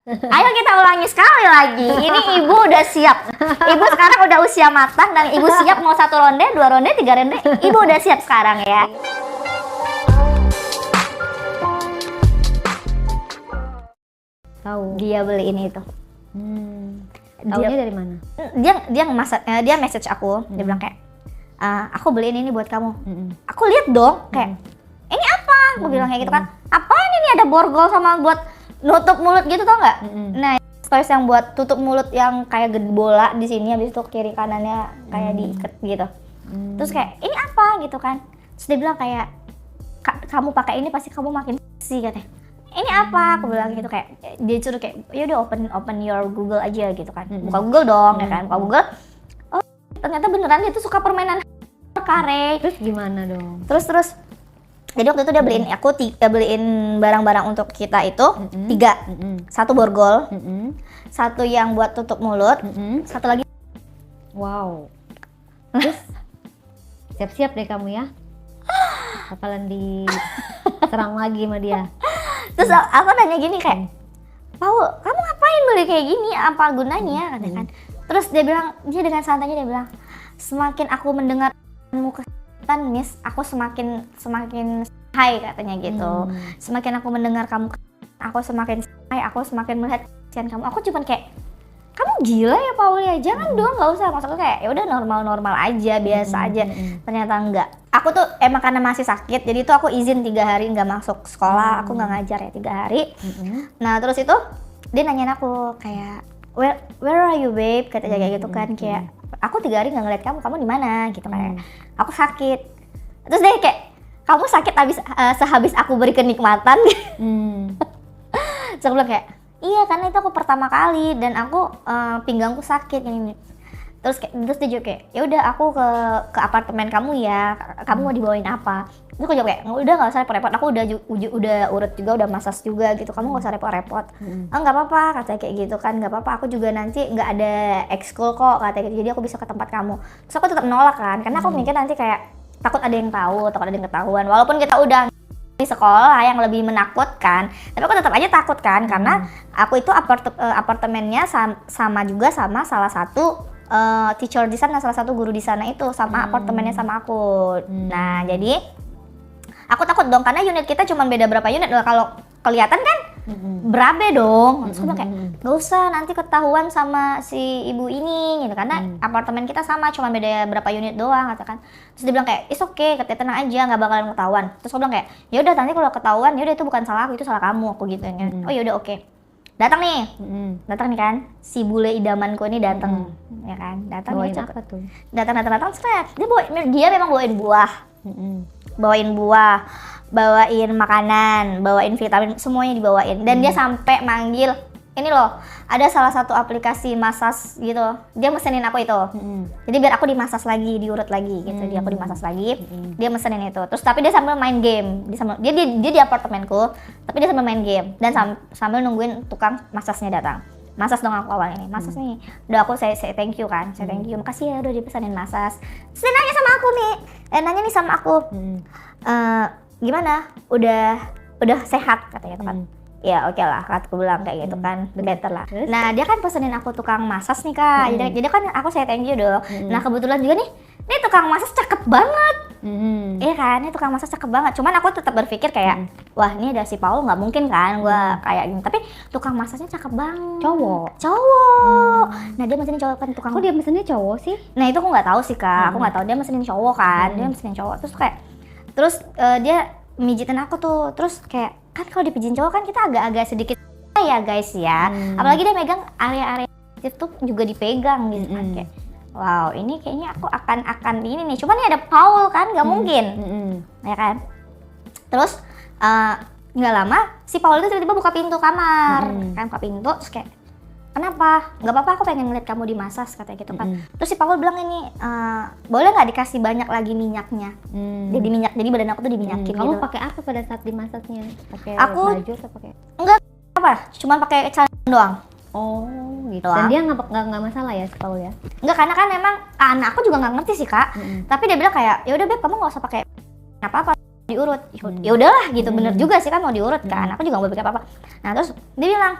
Ayo kita ulangi sekali lagi. Ini ibu udah siap. Ibu sekarang udah usia matang dan ibu siap mau 1 ronde, 2 ronde, 3 ronde. Ibu udah siap sekarang ya. Tahu. Dia beli ini itu. Taunya dari mana? Dia message aku. Dia bilang kayak, aku beliin ini buat kamu. Aku lihat dong kayak, ini apa? Aku bilang kayak gitu kan. Apaan ini, ada borgol sama buat nutup mulut gitu, tau nggak? Nah, toys yang buat tutup mulut yang kayak gede bola di sini, habis itu kiri kanannya kayak diikat gitu. Terus kayak, ini apa gitu kan? Terus dia bilang kayak, kamu pakai ini pasti kamu makin seksi katanya. Ini apa? Aku bilang gitu kayak, dia suruh kayak, ya udah open your Google aja gitu kan. Buka Google dong ya kan. Buka Google. Oh, ternyata beneran dia tuh suka permainan kare. Terus gimana dong? Terus jadi waktu itu dia beliin aku beliin barang-barang untuk kita itu 3. 1 borgol, 1 yang buat tutup mulut, 1 lagi. Wow. Terus siap-siap deh kamu ya. Bakalan diserang lagi sama dia. Terus aku nanya gini kayak, Paul, kamu ngapain beli kayak gini? Apa gunanya? Katanya kan. Terus dia dengan santainya dia bilang, semakin aku mendengarmu kesan, Miss, aku semakin high katanya gitu. Semakin aku mendengar kamu, aku semakin high, aku semakin melihat kesian kamu. Aku cuman kayak, kamu gila ya Paul ya, jangan dong, nggak usah. Maksudnya kayak ya udah normal aja, biasa aja. Ternyata enggak. Aku tuh emang karena masih sakit, jadi tuh aku izin 3 hari nggak masuk sekolah, aku nggak ngajar ya 3 hari. Nah terus itu dia nanyain aku kayak, where are you babe? Katanya kayak gitu kan, kayak aku 3 hari nggak ngeliat kamu di mana gitu kayak. Aku sakit. Terus dia kayak, kamu sakit sehabis aku beri kenikmatan. Terus aku bilang kayak, iya karena itu aku pertama kali dan aku pinggangku sakit ini. Terus dia juga kayak, ya udah aku ke apartemen kamu ya, kamu mau dibawain apa? Terus aku jawab kayak, udah nggak usah repot-repot, aku udah urut juga, udah massage juga gitu, kamu nggak usah repot-repot. Nggak apa-apa katanya kayak gitu kan, nggak apa-apa, aku juga nanti nggak ada ekskul kok katanya gitu, jadi aku bisa ke tempat kamu. Terus aku tetap nolak kan, karena aku mikir nanti kayak takut ada yang tahu, takut ada yang ketahuan, walaupun kita udah di sekolah yang lebih menakutkan, tapi aku tetap aja takut kan, karena aku itu apartemennya sama juga sama salah satu teacher di sana, salah satu guru di sana itu sama apartemennya sama aku. Nah jadi aku takut dong karena unit kita cuma beda berapa unit. Kalau kelihatan kan berabe dong. Terus aku bilang kayak nggak usah nanti ketahuan sama si ibu ini gitu, karena apartemen kita sama cuma beda berapa unit doang katakan. Terus dia bilang kayak it's okay, katanya tenang aja nggak bakalan ketahuan. Terus aku bilang kayak ya udah nanti kalau ketahuan ya udah itu bukan salah aku, itu salah kamu, aku gitu kan. Oh ya udah oke. Datang nih kan, si bule idamanku ini datang, ya kan, datang bawain dia apa tuh? Datang seret, dia memang bawain buah, bawain makanan, bawain vitamin, semuanya dibawain, dan dia sampai manggil, ini loh, ada salah satu aplikasi massage gitu, dia mesenin aku itu, jadi biar aku dimasas lagi, diurut lagi gitu, dia aku dimasas lagi, dia mesenin itu, terus tapi dia sambil main game, dia di apartemenku, tapi dia sambil main game dan sambil nungguin tukang masasnya datang. Masas dong aku awal ini, masas nih, udah aku saya thank you kan, saya thank you, makasih ya udah dipesanin masas. Terus dia nanya sama aku nih, nanya nih sama aku, gimana, udah sehat katanya gitu kan. Ya oke lah, aku bilang kayak gitu kan, better lah. Nah dia kan pesenin aku tukang masas nih kak, jadi kan aku saya thank you dong. Nah kebetulan juga nih tukang masas cakep banget, iya kan, ini tukang masas cakep banget. Cuman aku tetap berpikir kayak, wah ini ada si Paul, nggak mungkin kan gue kayak gini. Tapi tukang masasnya cakep banget. Cowok. Nah dia mesenin cowok kan tukang. Kok dia mesennya cowok sih? Nah itu aku nggak tahu sih kak, aku nggak tahu dia mesenin cowok kan, dia mesenin cowok. Terus dia mijitin aku tuh, terus kayak kan kalau dipijitin cowok kan kita agak-agak sedikit ya guys ya, apalagi dia megang area-area itu juga dipegang gitu kan, kayak wow ini kayaknya aku akan ini nih, cuman ini ada Paul kan, nggak mungkin, ya kan. Terus nggak lama si Paul itu tiba-tiba buka pintu kamar, kan buka pintu, terus kayak kenapa? Nggak apa-apa, aku pengen ngeliat kamu dimasas katanya gitu kan. Terus si Paul bilang ini, boleh nggak dikasih banyak lagi minyaknya? Jadi badan aku tuh diminyakin. Kamu gitu. pakai apa pada saat dimasasnya? Pakai Aku baju atau pakai? Enggak apa, cuman pakai celana doang. Oh gitu. Doang. Dan dia nggak masalah ya si Paul ya? Enggak, karena kan memang anak aku juga nggak ngerti sih kak. Tapi dia bilang kayak ya udah Beb, kamu nggak usah pakai apa-apa, diurut. Ya udahlah gitu, bener juga sih kan mau diurut kan. Aku juga nggak boleh pakai apa-apa. Nah terus dia bilang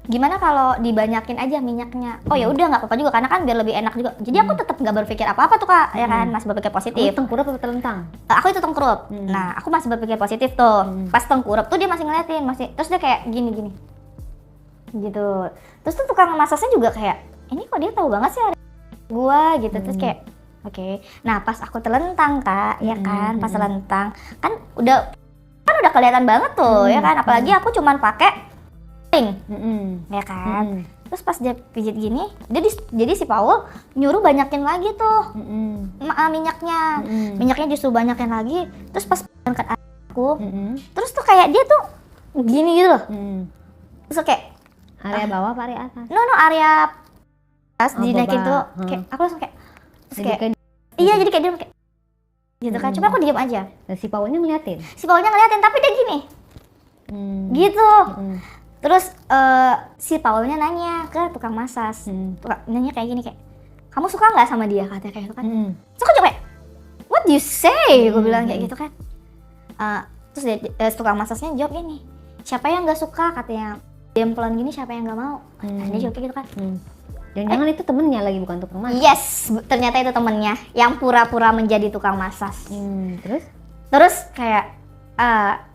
Gimana kalau dibanyakin aja minyaknya? Oh ya udah nggak apa-apa juga karena kan biar lebih enak juga. Jadi aku tetap nggak berpikir apa-apa tuh Kak, ya kan, masih berpikir positif. Tengkurap atau telentang? Aku itu tengkurup. Nah, aku masih berpikir positif tuh. Pas tengkurup tuh dia masih ngeliatin, terus dia kayak gini. Gitu. Terus tuh tukang masaknya juga kayak, ini kok dia tahu banget sih hari gua gitu. Terus kayak oke. Nah, pas aku telentang Kak, ya kan, pas telentang kan udah kelihatan banget tuh, ya kan. Apalagi aku cuman pakai ya kan. Terus pas dia pijit gini, jadi si Paul nyuruh banyakin lagi tuh minyaknya. Minyaknya justru banyakin lagi. Terus pas angkat aku, terus tuh kayak dia tuh gini gitu loh. Terus kayak Area bawah apa area atas? no area atas dinaikin tuh. Kayak aku langsung kayak terus kayak iya jadi kayak dia kayak gitu kan. Cuma aku diam aja. Nah, si Paulnya ngeliatin? Si Paulnya ngeliatin tapi dia gini. Gitu. Terus si Paulnya nanya ke tukang masas, nanya kayak gini kayak, kamu suka nggak sama dia katanya kayak gitu kan? Terus aku coba, what do you say? Gue bilang kayak gitu kan. Terus tukang masasnya jawab gini, siapa yang nggak suka katanya, dempelon gini siapa yang nggak mau? Dia jawab kayak gitu kan. Jangan-jangan itu temennya lagi bukan tukang masak? Yes, ternyata itu temennya yang pura-pura menjadi tukang masas. Terus kayak,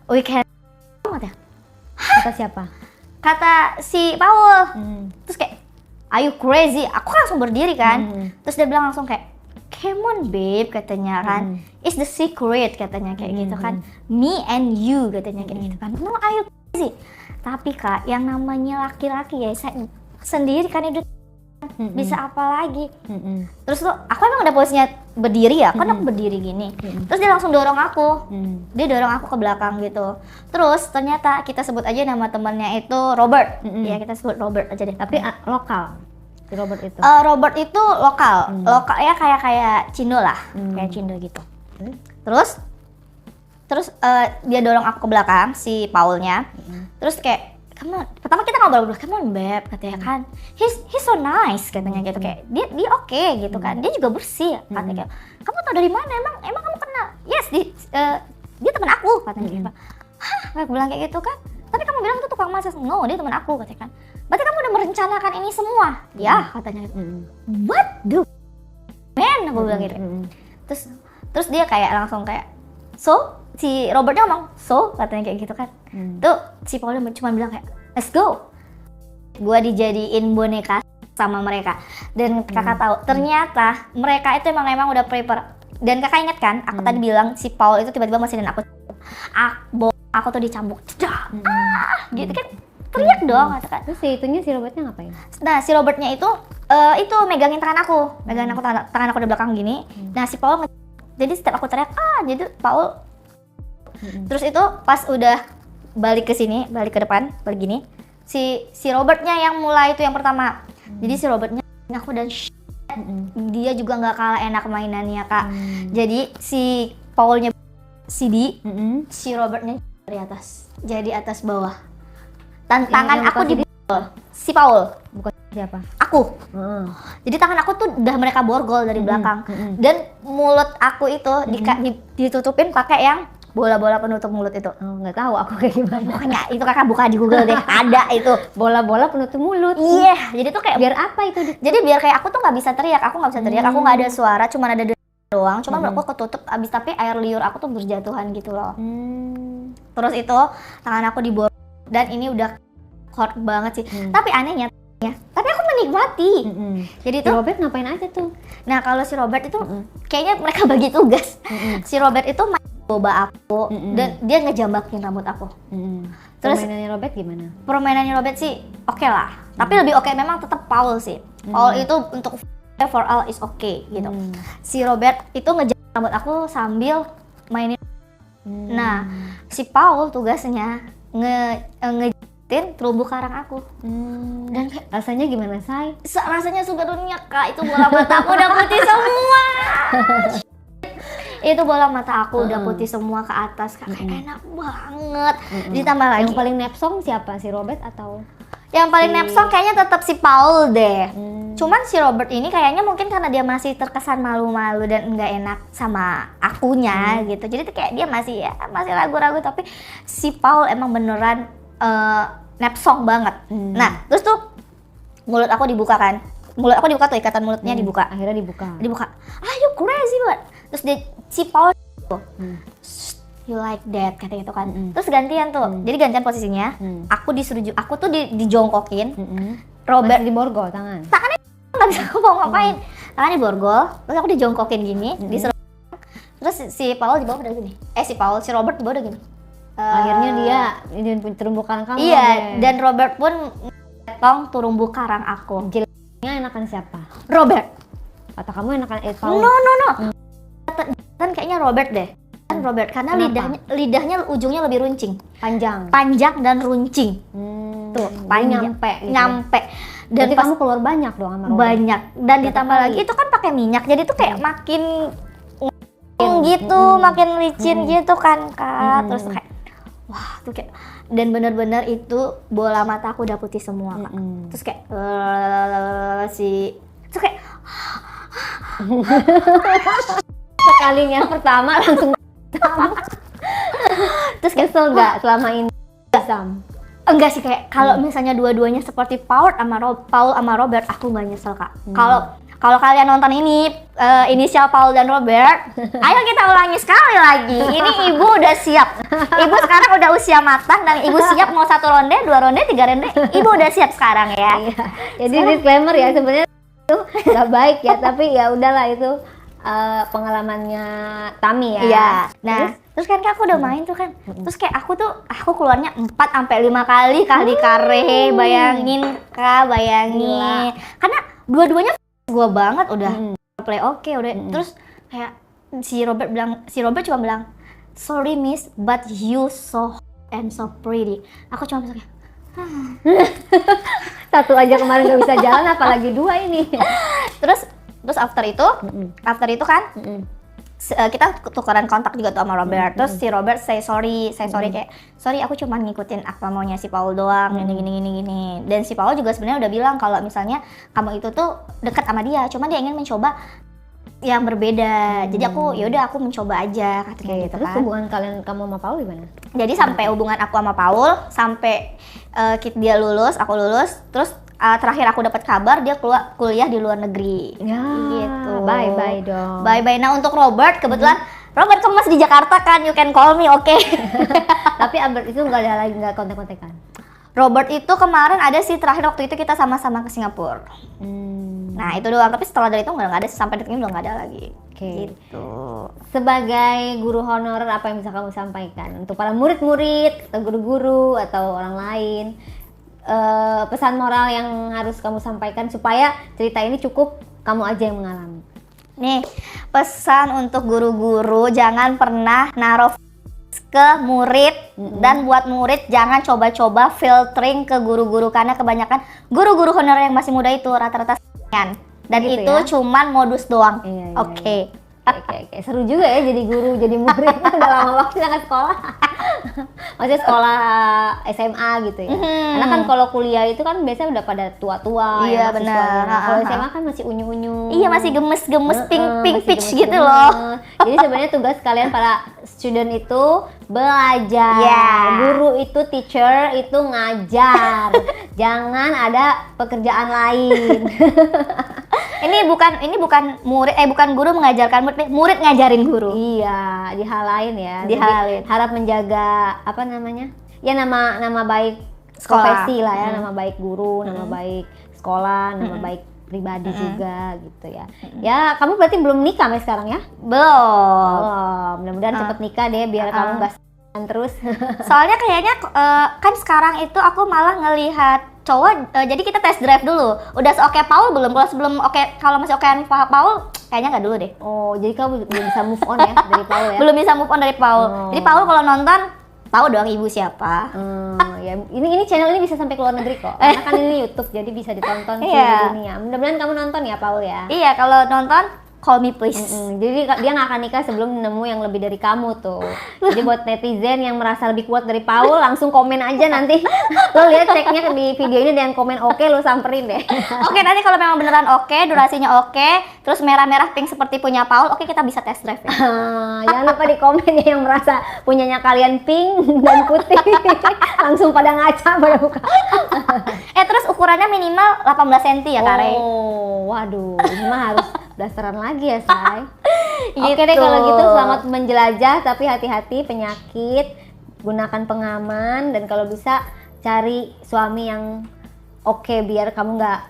we can, kata siapa? Kata si Paul. Terus kayak, are you crazy? Aku langsung berdiri kan. Terus dia bilang langsung kayak, come on babe katanya kan. It's the secret katanya kayak gitu kan. Me and you katanya kayak gitu kan. No, are you crazy? Tapi Kak, yang namanya laki-laki ya, saya sendiri kan hidup bisa apa lagi. Terus tuh aku emang udah posisinya berdiri ya, kan aku berdiri gini. Terus dia langsung dorong aku. Dia dorong aku ke belakang gitu. Terus ternyata kita sebut aja nama temannya itu Robert. Ya kita sebut Robert aja deh. Tapi lokal si Robert itu? Robert itu lokal. Lokal ya kayak Cindo lah. Kayak Cindo gitu. Terus dia dorong aku ke belakang si Paulnya. Terus kayak pertama kita ngobrol, come on beb katanya kan, he's so nice katanya gitu, kayak dia oke gitu kan, dia juga bersih katanya kayak, kamu tau dari mana emang kamu kenal? Yes, dia teman aku katanya gitu. Hah, aku bilang kayak gitu kan, tapi kamu bilang itu tukang masak. No, dia teman aku katanya kan. Berarti kamu udah merencanakan ini semua? Ya katanya gitu. What the man, aku bilang gitu. Terus dia kayak langsung kayak, so si Robertnya ngomong so katanya kayak gitu kan. Tuh si Paulnya cuma bilang kayak let's go. Gua dijadiin boneka sama mereka. Dan kakak tahu ternyata mereka itu emang udah prepare. Dan kakak ingat kan aku tadi bilang si Paul itu tiba-tiba masih dan aku tuh dicambuk. Gitu kan. Teriak dong katakan. Terus si Robertnya ngapain? Nah si Robertnya itu megangin tangan aku. Tangan aku di belakang gini. Nah si Paul jadi setiap aku teriak jadi Paul. Terus itu pas udah balik ke sini, balik ke depan, balik gini, si Robertnya yang mulai itu yang pertama. Jadi si Robertnya aku dan dia juga nggak kalah enak mainannya Kak. Jadi si Paulnya CD, si Robertnya dari atas, jadi atas bawah. Tangan aku di si Paul, bukan siapa? Aku. Jadi tangan aku tuh udah mereka borgol dari belakang. Dan mulut aku itu ditutupin pakai yang bola-bola penutup mulut itu. Nggak tahu aku kayak gimana. Pokoknya itu kakak buka di Google deh. Ada itu bola-bola penutup mulut. Iya, jadi tuh kayak biar apa itu? Jadi biar kayak aku tuh nggak bisa teriak, aku nggak ada suara, cuma ada doang. Cuma aku ketutup abis, tapi air liur aku tuh berjatuhan gitu loh. Terus itu tangan aku diborgol dan ini udah hot banget sih. Tapi anehnya tapi aku menikmati. Jadi si Robert ngapain aja tuh? Nah kalau si Robert itu kayaknya mereka bagi tugas. Si Robert itu boba aku dan dia ngejambakin rambut aku. Terus permainannya Robert gimana? Permainannya Robert sih oke lah. Tapi lebih oke memang tetap Paul sih. Paul itu untuk for all is okay gitu. Si Robert itu ngejambak rambut aku sambil mainin. Nah si Paul tugasnya ngejitin terumbu karang aku. Dan rasanya gimana say? Rasanya surga dunia Kak. Itu bola mata aku udah putih semua. Itu bola mata aku udah putih semua ke atas Kak. Enak banget. Ditambah lagi yang paling nepsong siapa? Si Robert atau? Yang paling nepsong kayaknya tetap si Paul deh. Cuman si Robert ini kayaknya mungkin karena dia masih terkesan malu-malu dan nggak enak sama akunya gitu. Jadi tuh kayak dia masih ragu-ragu. Tapi si Paul emang beneran nap song banget. Nah, terus tuh mulut aku dibuka kan. Mulut aku dibuka tuh, ikatan mulutnya dibuka. Akhirnya dibuka. Ah, you crazy banget. Terus si Paul you like that kata gitu kan. Terus gantian tuh. Jadi gantian posisinya. Aku aku tuh dijongkokin. Robert Masih di borgol tangan. tangannya nggak bisa mau ngapain. Tangannya borgol. Terus aku dijongkokin gini, disuruh. Terus si Paul di bawah udah gini. Si Robert di bawah udah gini. Akhirnya dia ini terumbu karang kamu. Iya, dan Robert pun tong terumbu karang aku. Jilnya enakan siapa? Robert. Atau kamu enakan Paul? No. Kan kayaknya Robert deh. Kan Robert karena Kenapa? lidahnya ujungnya lebih runcing. Panjang Dan runcing. Tuh, Dia panjang. nyampe. Dan Jadi pas kamu keluar banyak dong sama Robert. banyak dan Berapa ditambah kali? lagi itu kan pakai minyak. Jadi tuh kayak makin gitu, makin licin gitu kan, Kak. Terus kayak wah, tuh kayak dan bener-bener itu bola mata aku udah putih semua, Kak. Terus kayak terus kayak Sekalinya pertama langsung terus kayak kesel nggak selama ini Sam? enggak sih, kayak kalau misalnya dua-duanya seperti Paul sama Robert, aku nggak nyesel, Kak. Kalau kalian nonton ini inisial Paul dan Robert, ayo kita ulangi sekali lagi. Ini ibu udah siap. Ibu sekarang udah usia matang dan ibu siap mau 1 ronde, 2 ronde, 3 ronde. Ibu udah siap sekarang ya. Iya. Jadi disclaimer ya, sebenarnya itu nggak baik ya, tapi ya udahlah itu pengalamannya Tami ya. Iya. Nah, terus kan Kak, aku udah main tuh kan. Terus kayak aku keluarnya 4 sampai 5 kali kare. Bayangin, Kak, bayangin. Karena dua-duanya gua banget udah play oke udah. Terus kayak si Robert cuma bilang, "Sorry miss, but you so hot and so pretty." Aku cuma bisa kayak Satu aja kemarin nggak bisa jalan, apalagi 2 ini. terus after itu kan kita tukeran kontak juga tuh sama Robert. Terus si Robert say sorry kayak sorry aku cuma ngikutin apa maunya si Paul doang, gini. Dan si Paul juga sebenarnya udah bilang kalau misalnya kamu itu tuh dekat sama dia, cuma dia ingin mencoba yang berbeda. Jadi aku mencoba aja kayak gitu Terus kan. hubungan kalian kamu sama Paul gimana? Jadi sampai hubungan aku sama Paul sampai dia lulus, aku lulus, terus terakhir aku dapat kabar dia kuliah di luar negeri. Ya, gitu. bye dong. Bye. Nah, untuk Robert kebetulan Robert kamu masih di Jakarta kan, you can call me, oke? Tapi Albert itu nggak ada lagi, nggak kontak-kontakan. Robert itu kemarin ada sih, terakhir waktu itu kita sama-sama ke Singapura. Nah itu doang, tapi setelah dari itu nggak ada, sampai detik ini udah nggak ada lagi. Oke. Gitu. Sebagai guru honorer, apa yang bisa kamu sampaikan untuk para murid-murid atau guru-guru atau orang lain? Pesan moral yang harus kamu sampaikan supaya cerita ini cukup kamu aja yang mengalami. Nih, pesan untuk guru-guru, jangan pernah naruh ke murid, dan buat murid jangan coba-coba filtering ke guru-guru, karena kebanyakan guru-guru honorer yang masih muda itu rata-rata dan gitu itu ya? cuman modus doang. Iya, Oke. Oke. Seru juga ya jadi guru, jadi murid. Udah lama waktu nggak sekolah. Maksudnya sekolah SMA gitu ya. Karena kan kalau kuliah itu kan biasanya udah pada tua-tua. Iya, ya, benar. Kalau SMA kan masih unyu-unyu. Iya, masih gemes-gemes, pink Masih peach gemes-gemes. gitu loh. Jadi sebenarnya tugas kalian para student itu belajar. Ya. Guru itu teacher itu ngajar. Jangan ada pekerjaan lain. Ini bukan bukan guru mengajarkan murid, murid ngajarin guru. Iya, di hal lain ya. Dihalin. Jadi, harap menjaga apa namanya? Ya nama baik Sekolah. profesi lah ya, nama baik guru, nama baik sekolah, nama baik pribadi juga gitu ya. Ya, kamu berarti belum nikah sampai sekarang ya? Belum. Oh, mudah-mudahan cepet nikah deh biar kamu nggak terus. Soalnya kayaknya kan sekarang itu aku malah ngelihat cowok, jadi kita test drive dulu. Udah oke Paul belum? Kalau sebelum kalau masih okean Paul, kayaknya nggak dulu deh. Oh, jadi kamu belum bisa move on ya dari Paul ya? Belum bisa move on dari Paul. Jadi Paul kalau nonton, tahu dong ibu siapa. Ya ini channel ini bisa sampai ke luar negeri kok. Karena kan ini YouTube, jadi bisa ditonton Iya. seluruh dunia. Mudah-mudahan kamu nonton ya Paul ya. Iya, kalau nonton call me please. Jadi dia nggak akan nikah sebelum nemu yang lebih dari kamu tuh. Jadi buat netizen yang merasa lebih kuat dari Paul, langsung komen aja nanti. Lo lihat ceknya di video ini dan komen oke, lo samperin deh. Oke, nanti kalau memang beneran oke, durasinya oke, terus merah-merah pink seperti punya Paul, oke kita bisa test drive ya. Jangan lupa di komen ya yang merasa punyanya kalian pink dan putih. Langsung pada ngaca, pada buka. Terus ukurannya minimal 18 cm ya, Kak Rey? Oh, waduh, ini mah harus dasaran lagi ya, Say. Gitu. Oke deh kalau gitu, selamat menjelajah tapi hati-hati penyakit, gunakan pengaman dan kalau bisa cari suami yang oke biar kamu nggak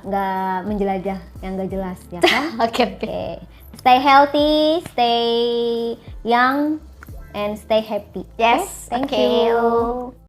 menjelajah yang nggak jelas ya kan? Oke. Stay healthy, stay young, and stay happy. Yes, Thank okay. you.